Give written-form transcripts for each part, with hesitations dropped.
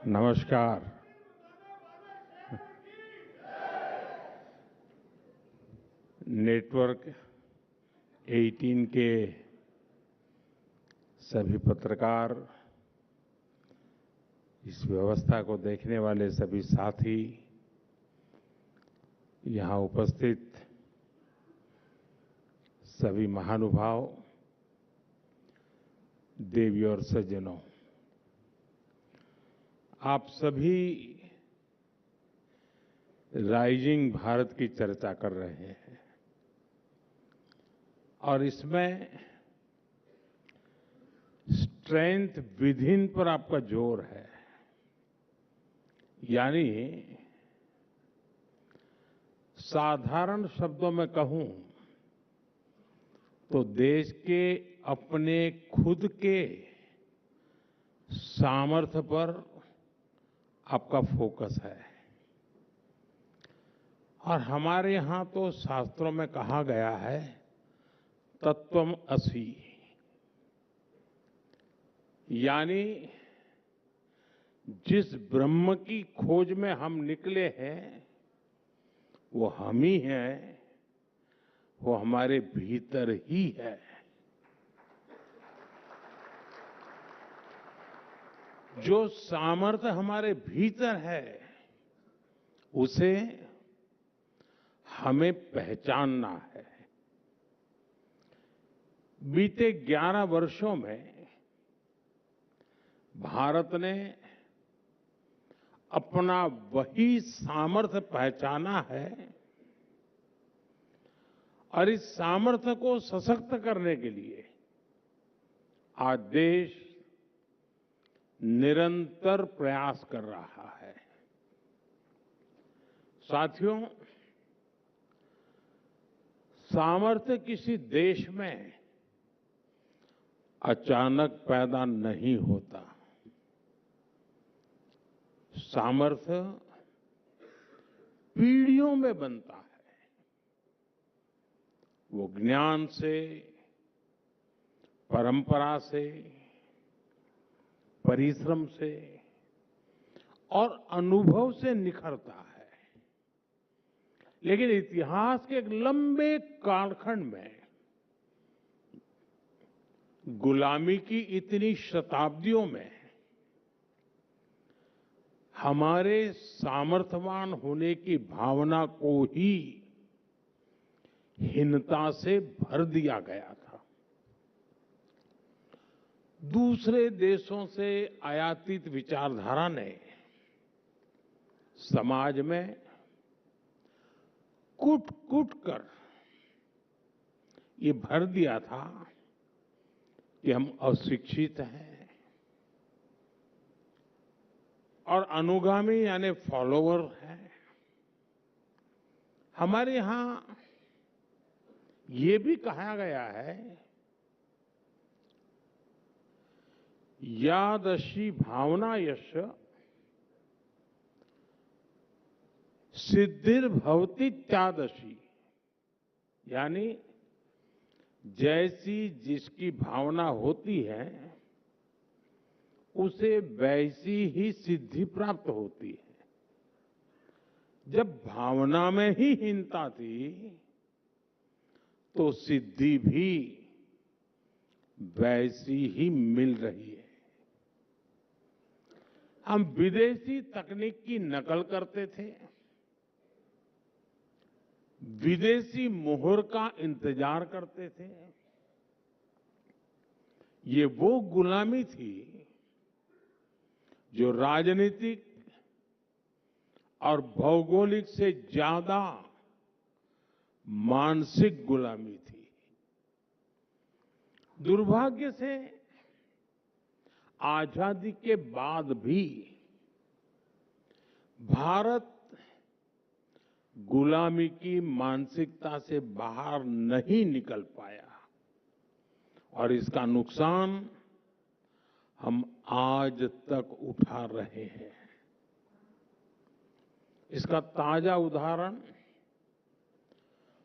नमस्कार। नेटवर्क 18 के सभी पत्रकार, इस व्यवस्था को देखने वाले सभी साथी, यहाँ उपस्थित सभी महानुभाव, देवी और सज्जनों, आप सभी राइजिंग भारत की चर्चा कर रहे हैं और इसमें स्ट्रेंथ विद इन पर आपका जोर है। यानी साधारण शब्दों में कहूं तो देश के अपने खुद के सामर्थ्य पर आपका फोकस है। और हमारे यहां तो शास्त्रों में कहा गया है, तत्वम असि, यानी जिस ब्रह्म की खोज में हम निकले हैं वो हम ही हैं, वो हमारे भीतर ही है। जो सामर्थ्य हमारे भीतर है उसे हमें पहचानना है। बीते 11 वर्षों में भारत ने अपना वही सामर्थ्य पहचाना है और इस सामर्थ्य को सशक्त करने के लिए आज देश निरंतर प्रयास कर रहा है। साथियों, सामर्थ्य किसी देश में अचानक पैदा नहीं होता। सामर्थ्य पीढ़ियों में बनता है। वो ज्ञान से, परंपरा से, परिश्रम से और अनुभव से निखरता है। लेकिन इतिहास के एक लंबे कालखंड में गुलामी की इतनी शताब्दियों में हमारे सामर्थ्यवान होने की भावना को ही हीनता से भर दिया गया था। दूसरे देशों से आयातित विचारधारा ने समाज में कूट कर ये भर दिया था कि हम अशिक्षित हैं और अनुगामी यानी फॉलोवर हैं। हमारे यहां ये भी कहा गया है, यादशी भावना यश सिद्धिर्भवति त्यादशी, यानी जैसी जिसकी भावना होती है उसे वैसी ही सिद्धि प्राप्त होती है। जब भावना में ही हीनता थी तो सिद्धि भी वैसी ही मिल रही है। हम विदेशी तकनीक की नकल करते थे, विदेशी मोहर का इंतजार करते थे। ये वो गुलामी थी जो राजनीतिक और भौगोलिक से ज्यादा मानसिक गुलामी थी। दुर्भाग्य से आजादी के बाद भी भारत गुलामी की मानसिकता से बाहर नहीं निकल पाया और इसका नुकसान हम आज तक उठा रहे हैं। इसका ताजा उदाहरण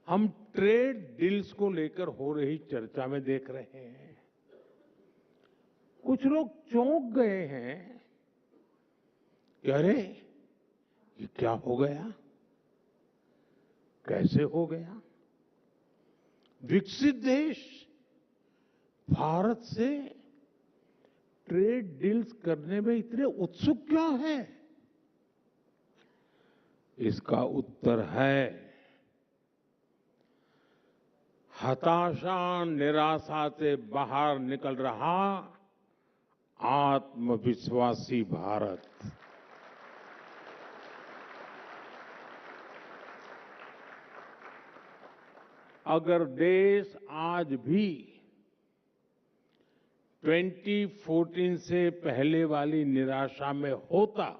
हम ट्रेड डील्स को लेकर हो रही चर्चा में देख रहे हैं। कुछ लोग चौंक गए हैं कि अरे ये क्या हो गया, कैसे हो गया। विकसित देश भारत से ट्रेड डील्स करने में इतने उत्सुक क्यों है? इसका उत्तर है हताशा निराशा से बाहर निकल रहा आत्मविश्वासी भारत। अगर देश आज भी 2014 से पहले वाली निराशा में होता,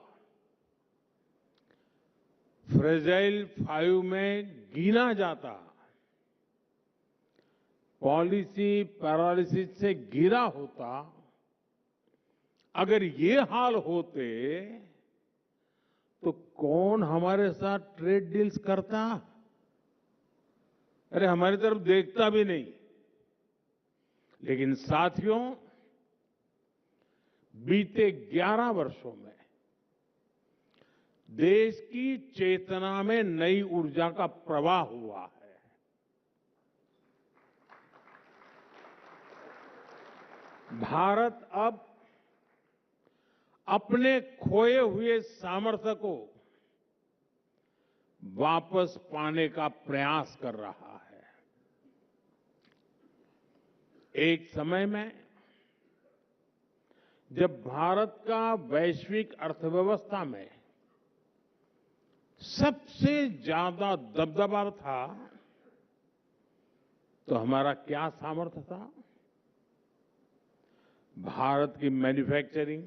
फ्रेजाइल 5 में गिना जाता, पॉलिसी पैरालिसिस से घिरा होता, अगर ये हाल होते तो कौन हमारे साथ ट्रेड डील्स करता? अरे हमारी तरफ देखता भी नहीं। लेकिन साथियों, बीते 11 वर्षों में देश की चेतना में नई ऊर्जा का प्रवाह हुआ है। भारत अब अपने खोए हुए सामर्थ्य को वापस पाने का प्रयास कर रहा है। एक समय में जब भारत का वैश्विक अर्थव्यवस्था में सबसे ज्यादा दबदबा था, तो हमारा क्या सामर्थ्य था? भारत की मैन्युफैक्चरिंग,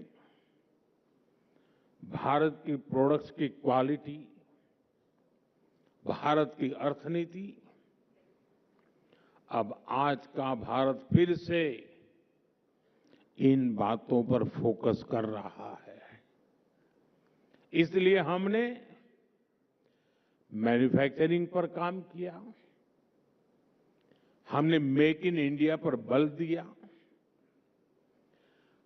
भारत की प्रोडक्ट्स की क्वालिटी, भारत की अर्थनीति। अब आज का भारत फिर से इन बातों पर फोकस कर रहा है। इसलिए हमने मैन्युफैक्चरिंग पर काम किया, हमने मेक इन इंडिया पर बल दिया,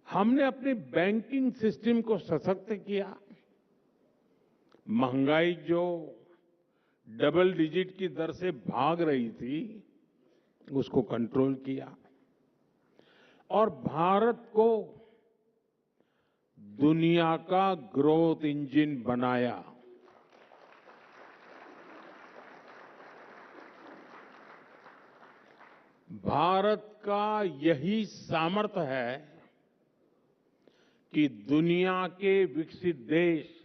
हमने अपने बैंकिंग सिस्टम को सशक्त किया, महंगाई जो डबल डिजिट की दर से भाग रही थी उसको कंट्रोल किया और भारत को दुनिया का ग्रोथ इंजन बनाया। भारत का यही सामर्थ्य है कि दुनिया के विकसित देश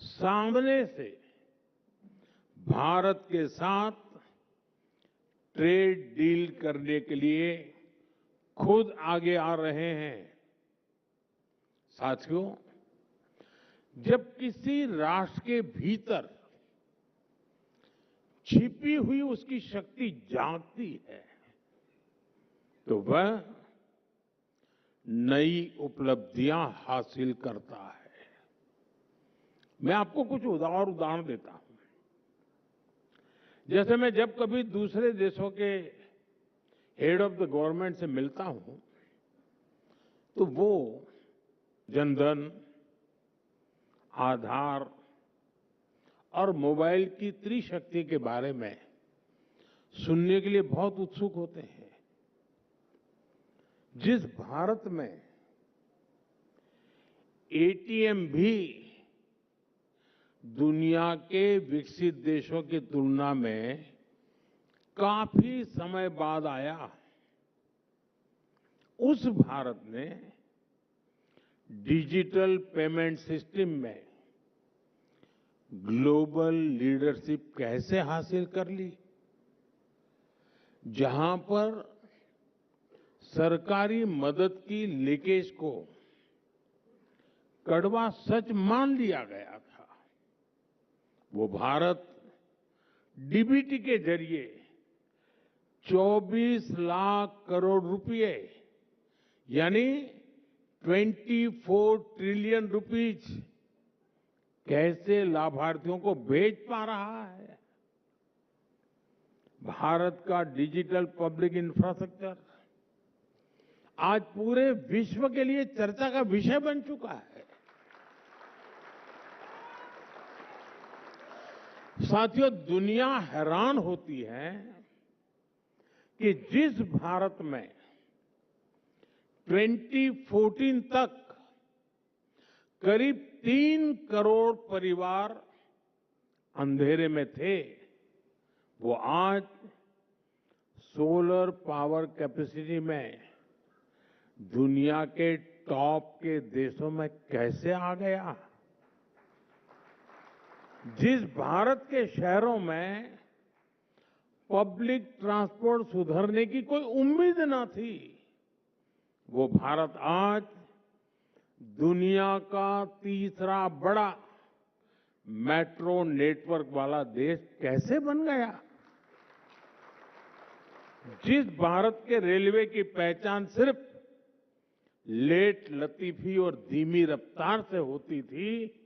सामने से भारत के साथ ट्रेड डील करने के लिए खुद आगे आ रहे हैं। साथियों, जब किसी राष्ट्र के भीतर छिपी हुई उसकी शक्ति जागती है तो वह नई उपलब्धियां हासिल करता है। मैं आपको कुछ उदाहरण देता हूं। जैसे मैं जब कभी दूसरे देशों के हेड ऑफ द गवर्नमेंट से मिलता हूं तो वो जनधन, आधार और मोबाइल की त्रिशक्ति के बारे में सुनने के लिए बहुत उत्सुक होते हैं। जिस भारत में एटीएम भी दुनिया के विकसित देशों की तुलना में काफी समय बाद आया, उस भारत ने डिजिटल पेमेंट सिस्टम में ग्लोबल लीडरशिप कैसे हासिल कर ली, जहां पर सरकारी मदद की लीकेज को कड़वा सच मान लिया गया था। वो भारत डीबीटी के जरिए 24 लाख करोड़ रुपए यानी 24 ट्रिलियन रुपीज कैसे लाभार्थियों को भेज पा रहा है। भारत का डिजिटल पब्लिक इंफ्रास्ट्रक्चर आज पूरे विश्व के लिए चर्चा का विषय बन चुका है। साथियों, दुनिया हैरान होती है कि जिस भारत में 2014 तक करीब 3 करोड़ परिवार अंधेरे में थे, वो आज सोलर पावर कैपेसिटी में दुनिया के टॉप के देशों में कैसे आ गया। जिस भारत के शहरों में पब्लिक ट्रांसपोर्ट सुधरने की कोई उम्मीद न थी, वो भारत आज दुनिया का तीसरा बड़ा मेट्रो नेटवर्क वाला देश कैसे बन गया। जिस भारत के रेलवे की पहचान सिर्फ लेट लतीफी और धीमी रफ्तार से होती थी,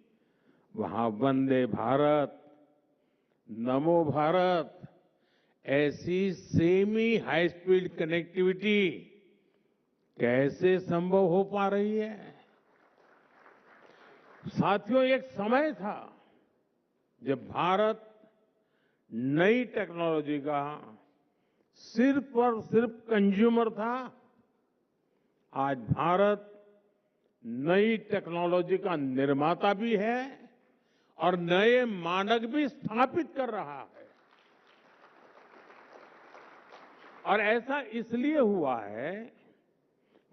वहां वंदे भारत, नमो भारत ऐसी सेमी हाई स्पीड कनेक्टिविटी कैसे संभव हो पा रही है। साथियों, एक समय था जब भारत नई टेक्नोलॉजी का सिर्फ और सिर्फ कंज्यूमर था। आज भारत नई टेक्नोलॉजी का निर्माता भी है और नए मानक भी स्थापित कर रहा है। और ऐसा इसलिए हुआ है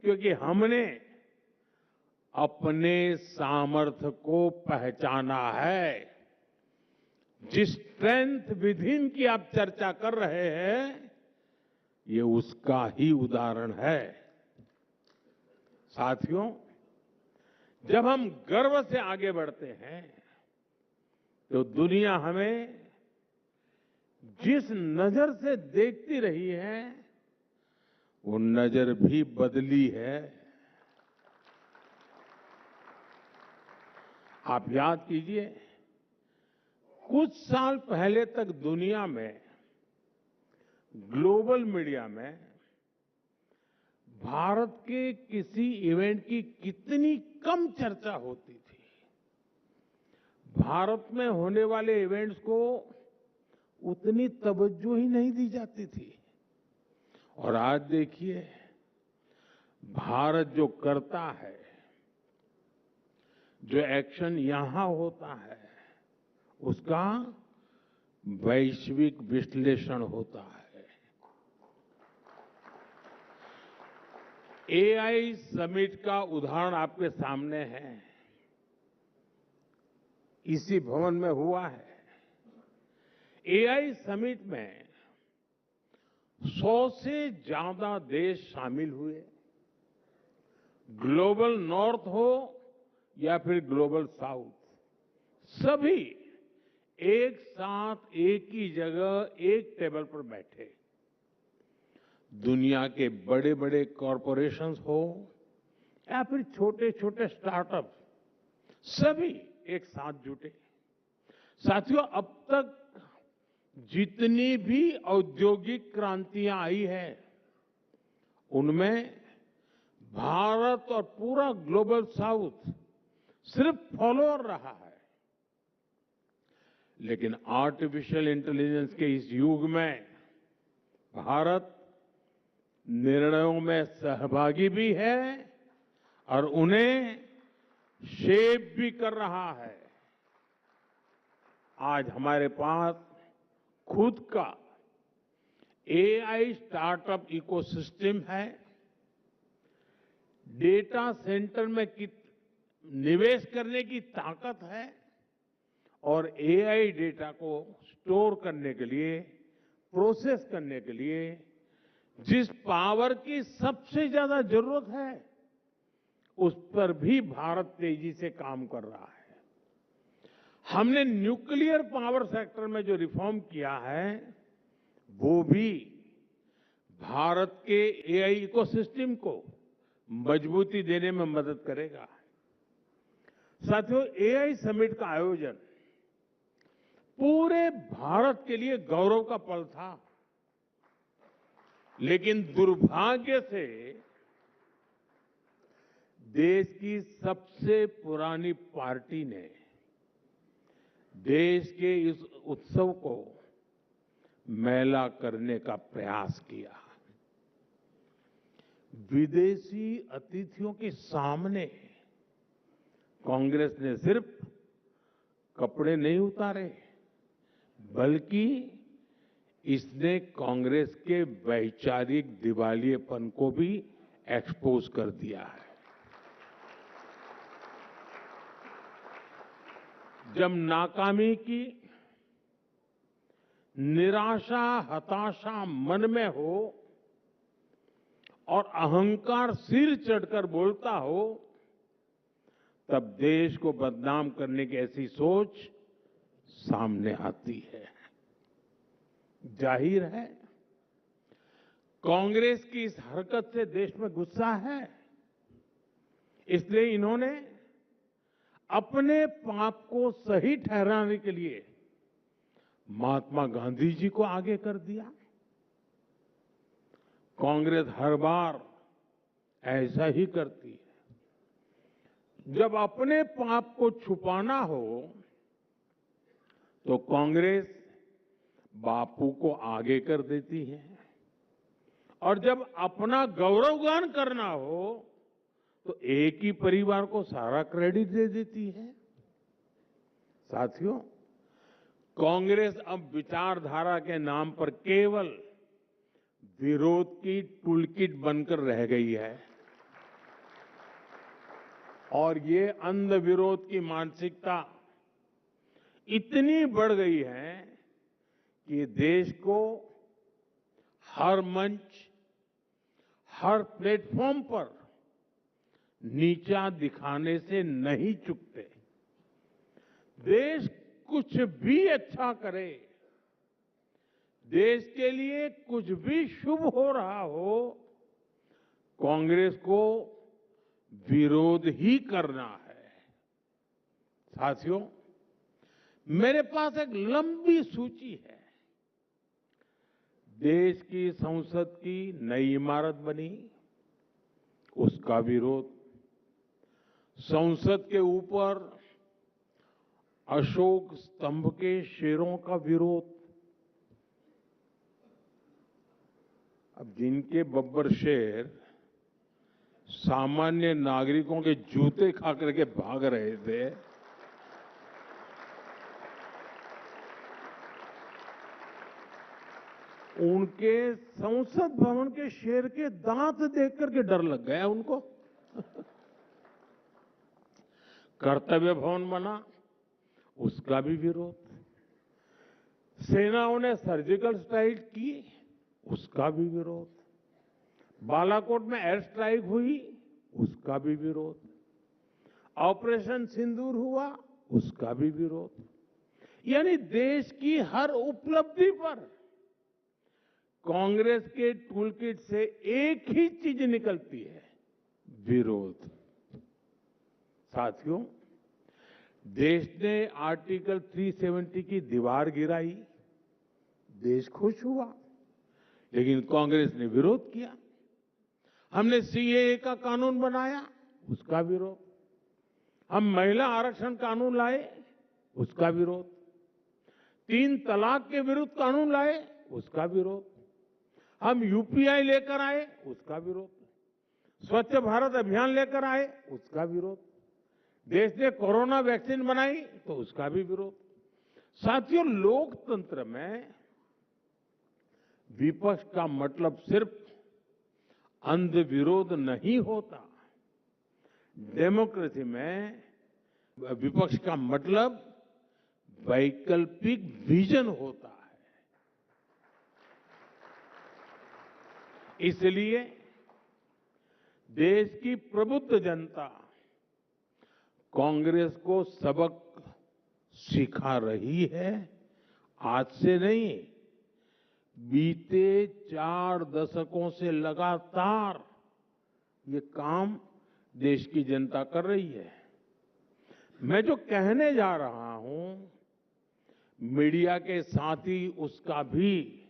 क्योंकि हमने अपने सामर्थ्य को पहचाना है। जिस स्ट्रेंथ विदिन की आप चर्चा कर रहे हैं, ये उसका ही उदाहरण है। साथियों, जब हम गर्व से आगे बढ़ते हैं तो दुनिया हमें जिस नजर से देखती रही है, वो नजर भी बदली है। आप याद कीजिए, कुछ साल पहले तक दुनिया में ग्लोबल मीडिया में भारत के किसी इवेंट की कितनी कम चर्चा होती थी। भारत में होने वाले इवेंट्स को उतनी तवज्जो ही नहीं दी जाती थी। और आज देखिए, भारत जो करता है, जो एक्शन यहां होता है, उसका वैश्विक विश्लेषण होता है। एआई समिट का उदाहरण आपके सामने है। इसी भवन में हुआ है। एआई समिट में 100 से ज्यादा देश शामिल हुए। ग्लोबल नॉर्थ हो या फिर ग्लोबल साउथ, सभी एक साथ एक ही जगह एक टेबल पर बैठे। दुनिया के बड़े बड़े कॉरपोरेशंस हो या फिर छोटे छोटे स्टार्टअप, सभी एक साथ जुटे। साथियों, अब तक जितनी भी औद्योगिक क्रांतियां आई है, उनमें भारत और पूरा ग्लोबल साउथ सिर्फ फॉलोअर रहा है। लेकिन आर्टिफिशियल इंटेलिजेंस के इस युग में भारत निर्णयों में सहभागी भी है और उन्हें शेप भी कर रहा है। आज हमारे पास खुद का एआई स्टार्टअप इकोसिस्टम है। डेटा सेंटर में निवेश करने की ताकत है और एआई डेटा को स्टोर करने के लिए, प्रोसेस करने के लिए जिस पावर की सबसे ज्यादा जरूरत है, उस पर भी भारत तेजी से काम कर रहा है। हमने न्यूक्लियर पावर सेक्टर में जो रिफॉर्म किया है, वो भी भारत के एआई इकोसिस्टम को मजबूती देने में मदद करेगा। साथियों, एआई समिट का आयोजन पूरे भारत के लिए गौरव का पल था। लेकिन दुर्भाग्य से देश की सबसे पुरानी पार्टी ने देश के इस उत्सव को मैला करने का प्रयास किया। विदेशी अतिथियों के सामने कांग्रेस ने सिर्फ कपड़े नहीं उतारे, बल्कि इसने कांग्रेस के वैचारिक दिवालियेपन को भी एक्सपोज कर दिया है। जब नाकामी की निराशा, हताशा मन में हो और अहंकार सिर चढ़कर बोलता हो, तब देश को बदनाम करने की ऐसी सोच सामने आती है। जाहिर है, कांग्रेस की इस हरकत से देश में गुस्सा है। इसलिए इन्होंने अपने पाप को सही ठहराने के लिए महात्मा गांधी जी को आगे कर दिया। कांग्रेस हर बार ऐसा ही करती है। जब अपने पाप को छुपाना हो तो कांग्रेस बापू को आगे कर देती है, और जब अपना गौरवगान करना हो तो एक ही परिवार को सारा क्रेडिट दे देती है। साथियों, कांग्रेस अब विचारधारा के नाम पर केवल विरोध की टूलकिट बनकर रह गई है, और ये अंध विरोध की मानसिकता इतनी बढ़ गई है कि देश को हर मंच, हर प्लेटफॉर्म पर नीचा दिखाने से नहीं चूकते। देश कुछ भी अच्छा करे, देश के लिए कुछ भी शुभ हो रहा हो, कांग्रेस को विरोध ही करना है। साथियों, मेरे पास एक लंबी सूची है। देश की संसद की नई इमारत बनी, उसका विरोध। संसद के ऊपर अशोक स्तंभ के शेरों का विरोध। अब जिनके बब्बर शेर सामान्य नागरिकों के जूते खा करके भाग रहे थे, उनके संसद भवन के शेर के दांत देख करके डर लग गया उनको। कर्तव्य भवन बना, उसका भी विरोध। सेनाओं ने सर्जिकल स्ट्राइक की, उसका भी विरोध। बालाकोट में एयर स्ट्राइक हुई, उसका भी विरोध। ऑपरेशन सिंदूर हुआ, उसका भी विरोध। यानी देश की हर उपलब्धि पर कांग्रेस के टूलकिट से एक ही चीज निकलती है, विरोध। साथियों, देश ने आर्टिकल 370 की दीवार गिराई, देश खुश हुआ, लेकिन कांग्रेस ने विरोध किया। हमने सीएए का कानून बनाया, उसका विरोध। हम महिला आरक्षण कानून लाए, उसका विरोध। 3 तलाक के विरुद्ध कानून लाए, उसका विरोध। हम यूपीआई लेकर आए, उसका विरोध। स्वच्छ भारत अभियान लेकर आए, उसका विरोध। देश ने कोरोना वैक्सीन बनाई, तो उसका भी विरोध। साथियों, लोकतंत्र में विपक्ष का मतलब सिर्फ अंध विरोध नहीं होता। डेमोक्रेसी में विपक्ष का मतलब वैकल्पिक विजन होता है। इसलिए देश की प्रबुद्ध जनता कांग्रेस को सबक सिखा रही है। आज से नहीं, बीते 4 दशकों से लगातार ये काम देश की जनता कर रही है। मैं जो कहने जा रहा हूं, मीडिया के साथ ही उसका भी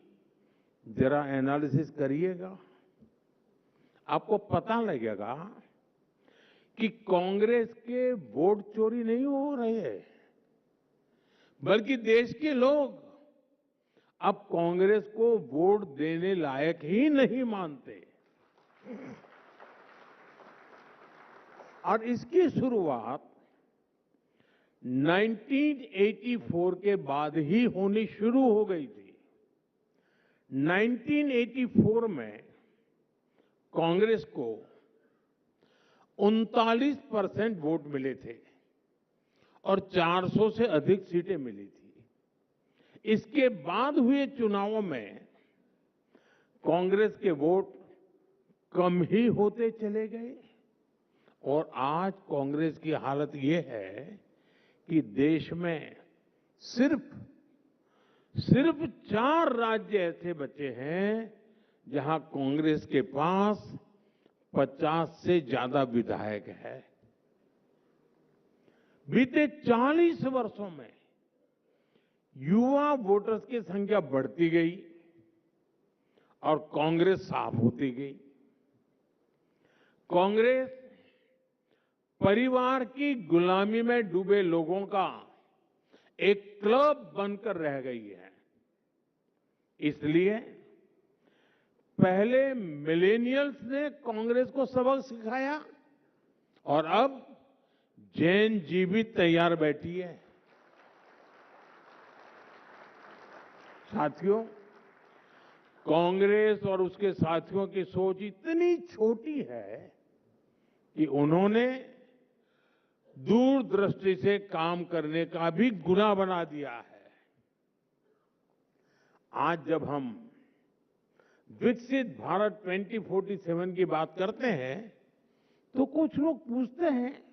जरा एनालिसिस करिएगा। आपको पता लगेगा कि कांग्रेस के वोट चोरी नहीं हो रहे हैं, बल्कि देश के लोग अब कांग्रेस को वोट देने लायक ही नहीं मानते। और इसकी शुरुआत 1984 के बाद ही होनी शुरू हो गई थी। 1984 में कांग्रेस को 39% वोट मिले थे और 400 से अधिक सीटें मिली थी। इसके बाद हुए चुनावों में कांग्रेस के वोट कम ही होते चले गए और आज कांग्रेस की हालत ये है कि देश में सिर्फ 4 राज्य ऐसे बचे हैं जहां कांग्रेस के पास 50 से ज्यादा विधायक है। बीते 40 वर्षों में युवा वोटर्स की संख्या बढ़ती गई और कांग्रेस साफ होती गई। कांग्रेस परिवार की गुलामी में डूबे लोगों का एक क्लब बनकर रह गई है। इसलिए पहले मिलेनियल्स ने कांग्रेस को सबक सिखाया और अब जेन जी भी तैयार बैठी है। साथियों, कांग्रेस और उसके साथियों की सोच इतनी छोटी है कि उन्होंने दूरदृष्टि से काम करने का भी गुनाह बना दिया है। आज जब हम विकसित भारत 2047 की बात करते हैं तो कुछ लोग पूछते हैं,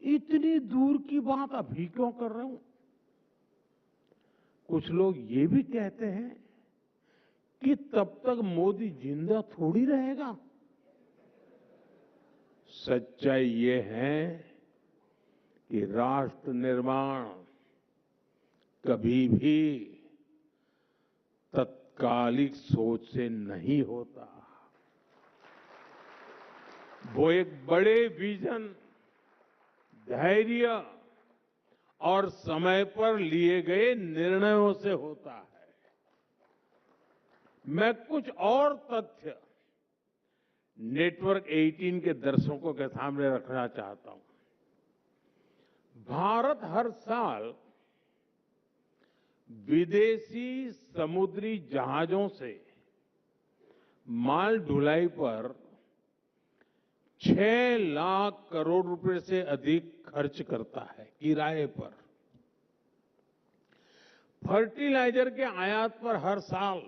इतनी दूर की बात अभी क्यों कर रहे हो? कुछ लोग ये भी कहते हैं कि तब तक मोदी जिंदा थोड़ी रहेगा। सच्चाई ये है कि राष्ट्र निर्माण कभी भी तत्कालिक सोच से नहीं होता। वो एक बड़े विजन, धैर्य और समय पर लिए गए निर्णयों से होता है। मैं कुछ और तथ्य नेटवर्क 18 के दर्शकों के सामने रखना चाहता हूं। भारत हर साल विदेशी समुद्री जहाजों से माल ढुलाई पर 6 लाख करोड़ रुपए से अधिक खर्च करता है किराए पर। फर्टिलाइजर के आयात पर हर साल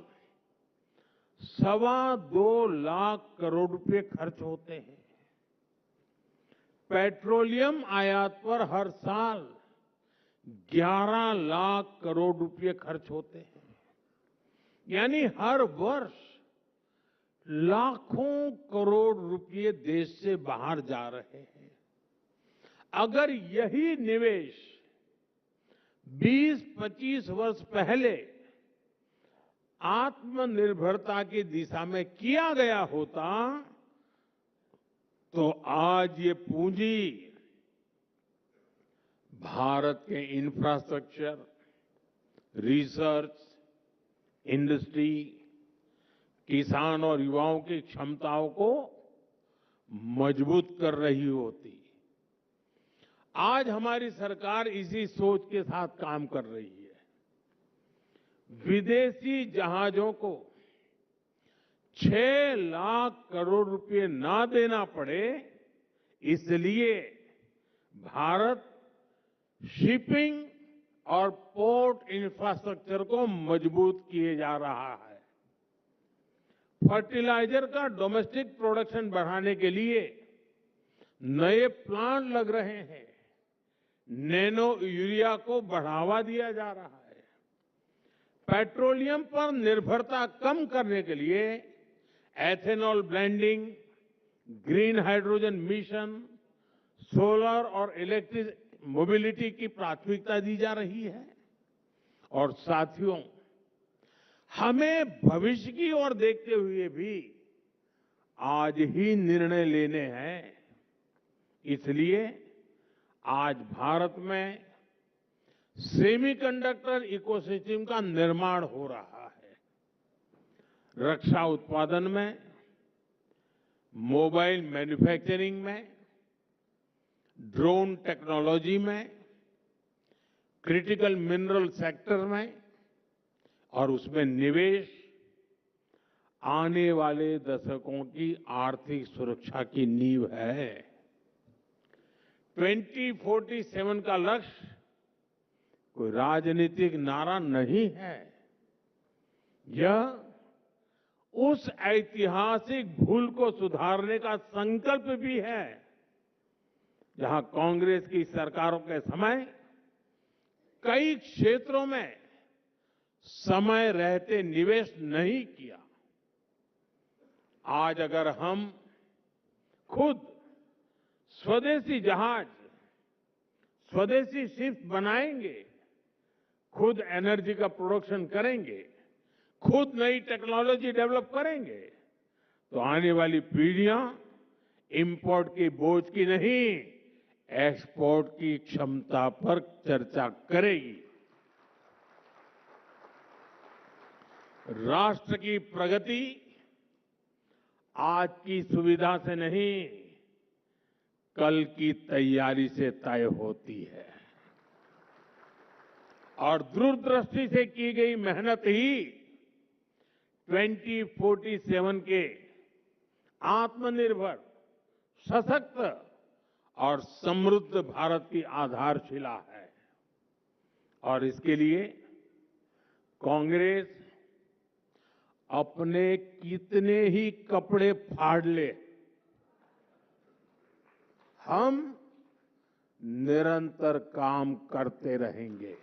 2.25 लाख करोड़ रुपए खर्च होते हैं। पेट्रोलियम आयात पर हर साल 11 लाख करोड़ रुपए खर्च होते हैं। यानी हर वर्ष लाखों करोड़ रुपए देश से बाहर जा रहे हैं। अगर यही निवेश 20-25 वर्ष पहले आत्मनिर्भरता की दिशा में किया गया होता तो आज ये पूंजी भारत के इंफ्रास्ट्रक्चर, रिसर्च, इंडस्ट्री, किसान और युवाओं की क्षमताओं को मजबूत कर रही होती। आज हमारी सरकार इसी सोच के साथ काम कर रही है। विदेशी जहाजों को 6 लाख करोड़ रुपए ना देना पड़े, इसलिए भारत शिपिंग और पोर्ट इंफ्रास्ट्रक्चर को मजबूत किए जा रहा है। फर्टिलाइजर का डोमेस्टिक प्रोडक्शन बढ़ाने के लिए नए प्लांट लग रहे हैं। नैनो यूरिया को बढ़ावा दिया जा रहा है। पेट्रोलियम पर निर्भरता कम करने के लिए ethanol blending, green hydrogen mission, solar और इलेक्ट्रिक मोबिलिटी की प्राथमिकता दी जा रही है। और साथियों, हमें भविष्य की ओर देखते हुए भी आज ही निर्णय लेने हैं। इसलिए आज भारत में सेमीकंडक्टर इकोसिस्टम का निर्माण हो रहा है। रक्षा उत्पादन में, मोबाइल मैन्युफैक्चरिंग में, ड्रोन टेक्नोलॉजी में, क्रिटिकल मिनरल सेक्टर में और उसमें निवेश आने वाले दशकों की आर्थिक सुरक्षा की नींव है। 2047 का लक्ष्य कोई राजनीतिक नारा नहीं है। यह उस ऐतिहासिक भूल को सुधारने का संकल्प भी है जहां कांग्रेस की सरकारों के समय कई क्षेत्रों में समय रहते निवेश नहीं किया। आज अगर हम खुद स्वदेशी जहाज, स्वदेशी शिप बनाएंगे, खुद एनर्जी का प्रोडक्शन करेंगे, खुद नई टेक्नोलॉजी डेवलप करेंगे, तो आने वाली पीढ़ियां इंपोर्ट की बोझ की नहीं, एक्सपोर्ट की क्षमता पर चर्चा करेगी। राष्ट्र की प्रगति आज की सुविधा से नहीं, कल की तैयारी से तय होती है और दूरदृष्टि से की गई मेहनत ही 2047 के आत्मनिर्भर, सशक्त और समृद्ध भारत की आधारशिला है। और इसके लिए कांग्रेस अपने कितने ही कपड़े फाड़ ले, हम निरंतर काम करते रहेंगे।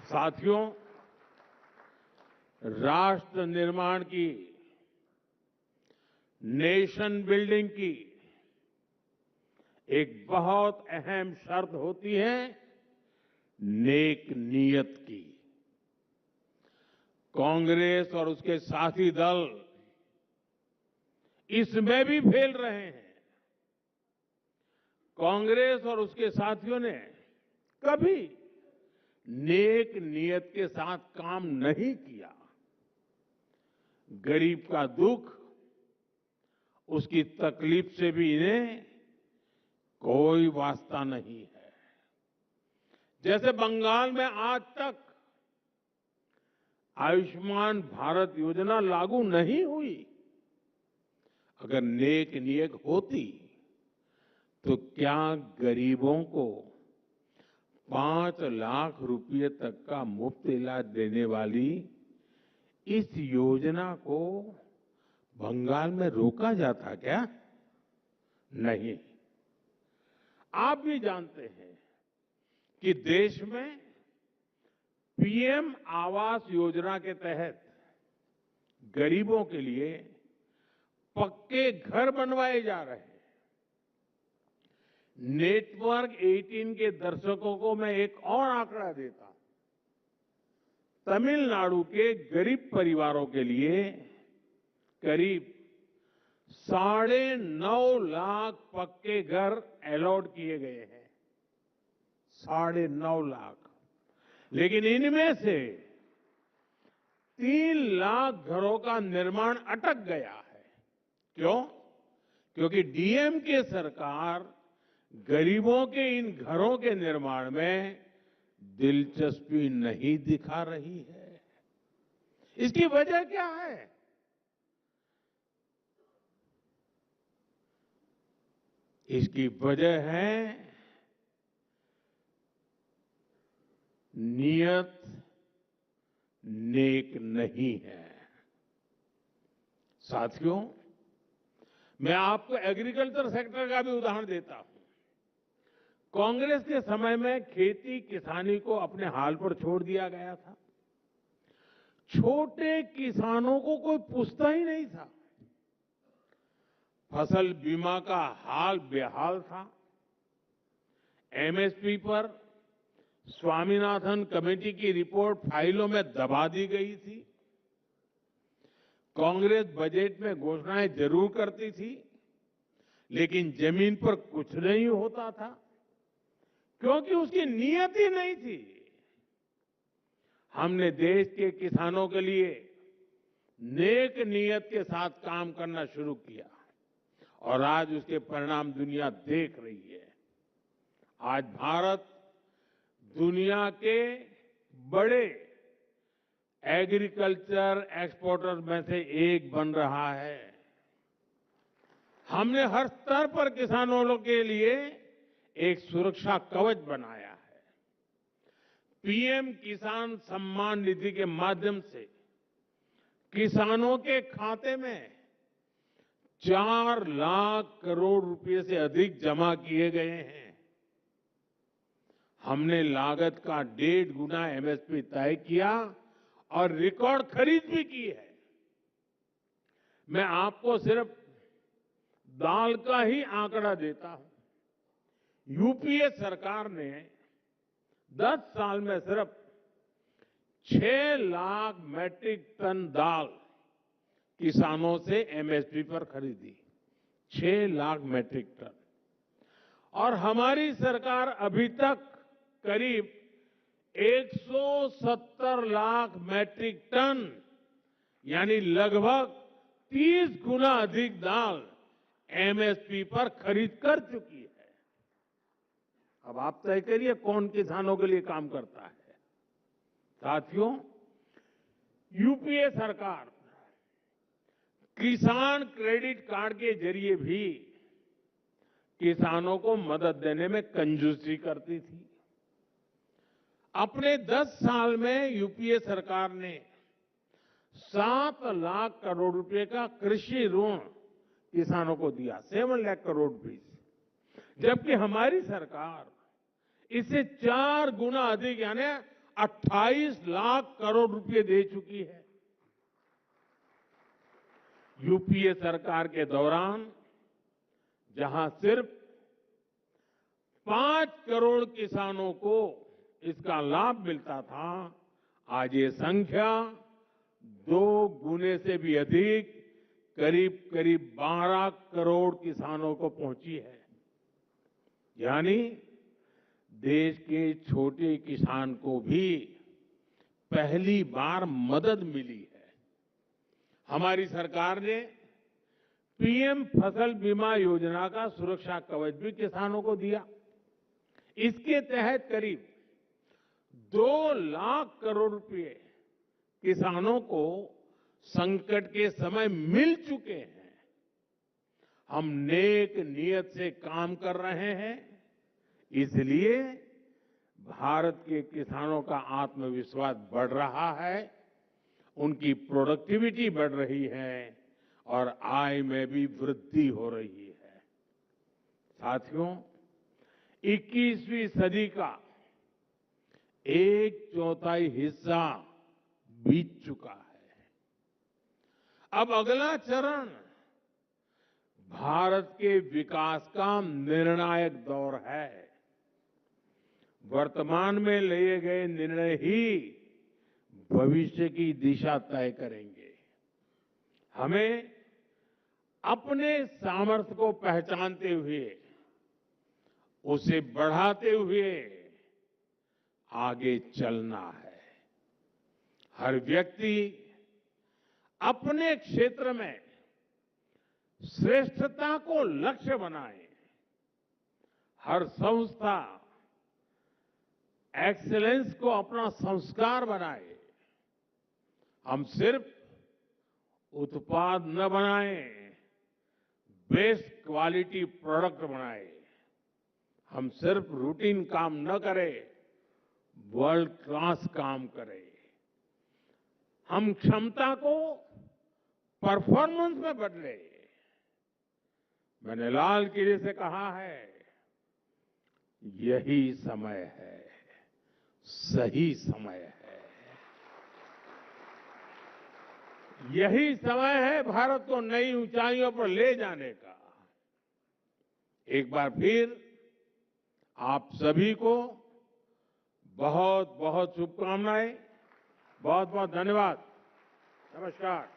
साथियों, राष्ट्र निर्माण की, नेशन बिल्डिंग की एक बहुत अहम शर्त होती है नेक नीयत की। कांग्रेस और उसके साथी दल इसमें भी फेल रहे हैं। कांग्रेस और उसके साथियों ने कभी नेक नीयत के साथ काम नहीं किया। गरीब का दुख, उसकी तकलीफ से भी इन्हें कोई वास्ता नहीं है। जैसे बंगाल में आज तक आयुष्मान भारत योजना लागू नहीं हुई। अगर नेक नीयत होती तो क्या गरीबों को 5 लाख रुपए तक का मुफ्त इलाज देने वाली इस योजना को बंगाल में रोका जाता क्या? नहीं। आप भी जानते हैं कि देश में पीएम आवास योजना के तहत गरीबों के लिए पक्के घर बनवाए जा रहे हैं। नेटवर्क 18 के दर्शकों को मैं एक और आंकड़ा देता हूं। तमिलनाडु के गरीब परिवारों के लिए करीब 9.5 लाख पक्के घर अलॉट किए गए हैं। 9.5 लाख। लेकिन इनमें से 3 लाख घरों का निर्माण अटक गया है। क्यों? क्योंकि डीएमके सरकार गरीबों के इन घरों के निर्माण में दिलचस्पी नहीं दिखा रही है। इसकी वजह क्या है? इसकी वजह है नियत नेक नहीं है। साथियों, मैं आपको एग्रीकल्चर सेक्टर का भी उदाहरण देता हूं। कांग्रेस के समय में खेती किसानी को अपने हाल पर छोड़ दिया गया था। छोटे किसानों को कोई पूछता ही नहीं था। फसल बीमा का हाल बेहाल था। एमएसपी पर स्वामीनाथन कमेटी की रिपोर्ट फाइलों में दबा दी गई थी। कांग्रेस बजट में घोषणाएं जरूर करती थी, लेकिन जमीन पर कुछ नहीं होता था क्योंकि उसकी नीयत ही नहीं थी। हमने देश के किसानों के लिए नेक नीयत के साथ काम करना शुरू किया और आज उसके परिणाम दुनिया देख रही है। आज भारत दुनिया के बड़े एग्रीकल्चर एक्सपोर्टर में से एक बन रहा है। हमने हर स्तर पर किसानों के लिए एक सुरक्षा कवच बनाया है। पीएम किसान सम्मान निधि के माध्यम से किसानों के खाते में 4 लाख करोड़ रुपए से अधिक जमा किए गए हैं। हमने लागत का 1.5 गुना एमएसपी तय किया और रिकॉर्ड खरीद भी की है। मैं आपको सिर्फ दाल का ही आंकड़ा देता हूं। यूपीए सरकार ने 10 साल में सिर्फ 6 लाख मैट्रिक टन दाल किसानों से एमएसपी पर खरीदी। 6 लाख मैट्रिक टन। और हमारी सरकार अभी तक करीब 170 लाख मैट्रिक टन यानी लगभग 30 गुना अधिक दाल एमएसपी पर खरीद कर चुकी है। अब आप तय करिए कौन किसानों के लिए काम करता है। साथियों, यूपीए सरकार किसान क्रेडिट कार्ड के जरिए भी किसानों को मदद देने में कंजूसी करती थी। अपने 10 साल में यूपीए सरकार ने 7 लाख करोड़ रुपए का कृषि ऋण किसानों को दिया, 7 लाख करोड़ रुपए। जबकि हमारी सरकार इससे 4 गुना अधिक यानी 28 लाख करोड़ रुपए दे चुकी है। यूपीए सरकार के दौरान जहां सिर्फ 5 करोड़ किसानों को इसका लाभ मिलता था, आज ये संख्या 2 गुने से भी अधिक करीब करीब 12 करोड़ किसानों को पहुंची है। यानी देश के छोटे किसान को भी पहली बार मदद मिली है। हमारी सरकार ने पीएम फसल बीमा योजना का सुरक्षा कवच भी किसानों को दिया। इसके तहत करीब 2 लाख करोड़ रुपए किसानों को संकट के समय मिल चुके हैं। हम नेक नियत से काम कर रहे हैं, इसलिए भारत के किसानों का आत्मविश्वास बढ़ रहा है, उनकी प्रोडक्टिविटी बढ़ रही है और आय में भी वृद्धि हो रही है। साथियों, 21वीं सदी का 1/4 हिस्सा बीत चुका है। अब अगला चरण भारत के विकास का निर्णायक दौर है। वर्तमान में लिए गए निर्णय ही भविष्य की दिशा तय करेंगे। हमें अपने सामर्थ्य को पहचानते हुए उसे बढ़ाते हुए आगे चलना है। हर व्यक्ति अपने क्षेत्र में श्रेष्ठता को लक्ष्य बनाए। हर संस्था एक्सीलेंस को अपना संस्कार बनाए। हम सिर्फ उत्पाद न बनाएं, बेस्ट क्वालिटी प्रोडक्ट बनाए। हम सिर्फ रूटीन काम न करें, वर्ल्ड क्लास काम करें। हम क्षमता को परफॉर्मेंस में बदले। मैंने लाल किले से कहा है, यही समय है, सही समय है। यही समय है भारत को नई ऊंचाइयों पर ले जाने का। एक बार फिर आप सभी को बहुत बहुत शुभकामनाएं। बहुत बहुत धन्यवाद। नमस्कार।